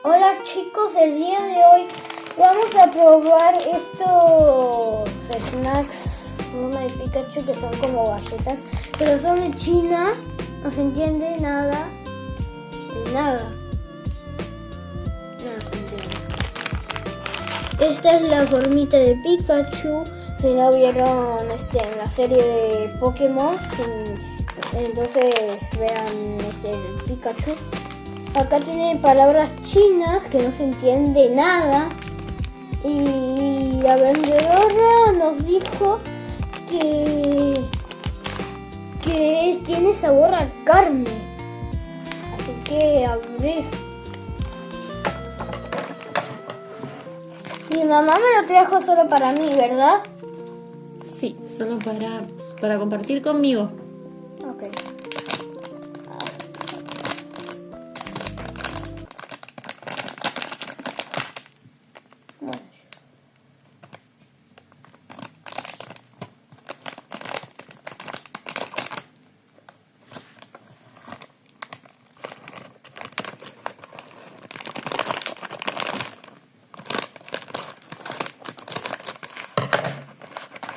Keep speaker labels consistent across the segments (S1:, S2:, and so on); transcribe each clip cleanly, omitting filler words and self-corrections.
S1: Hola chicos, el día de hoy vamos a probar estos snacks forma de Pikachu que son como galletas, pero son de China, no se entiende nada, de nada. No se entiende. Esta es la formita de Pikachu. Si no vieron en la serie de Pokémon, entonces vean el Pikachu. Acá tiene palabras chinas que no se entiende nada. Y la vendedora nos dijo que tiene sabor a carne. Así que abrir. Mi mamá me lo trajo solo para mí, ¿verdad?
S2: Sí, solo para compartir conmigo.
S1: Ok.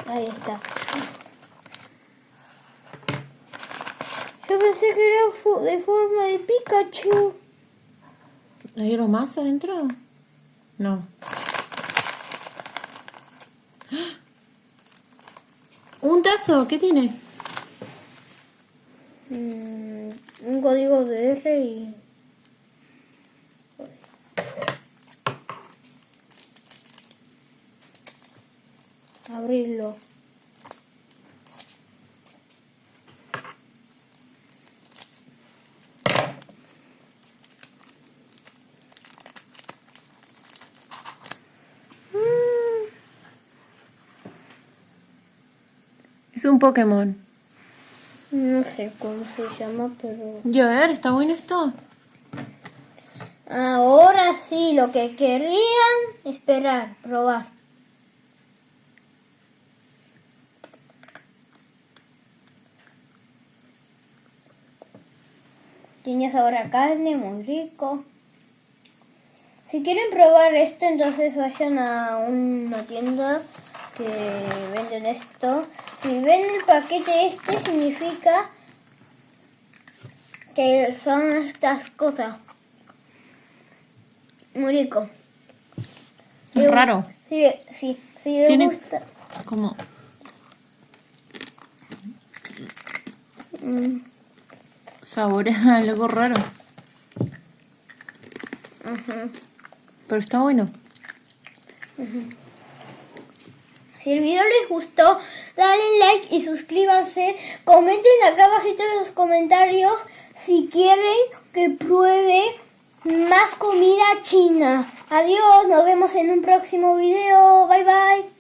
S1: Ahí está. Yo pensé que era de forma de Pikachu.
S2: ¿Hay algo más adentro? No. ¡Ah! ¿Un tazo? ¿Qué tiene?
S1: Un código de R y... abrirlo.
S2: Es un Pokémon.
S1: No sé cómo se llama, pero...
S2: Y a ver, ¿está bueno esto?
S1: Ahora sí, lo que querían esperar, probar. Tiene sabor a carne, muy rico. Si quieren probar esto, entonces vayan a una tienda que venden esto. Si ven el paquete significa que son estas cosas. Muy rico.
S2: Es raro.
S1: Sí, les
S2: Tiene
S1: gusta.
S2: como... sabor a algo raro. Pero está bueno.
S1: Si el video les gustó, dale like y suscríbanse. Comenten acá abajito en los comentarios si quieren que pruebe más comida china. Adiós, nos vemos en un próximo video. Bye bye.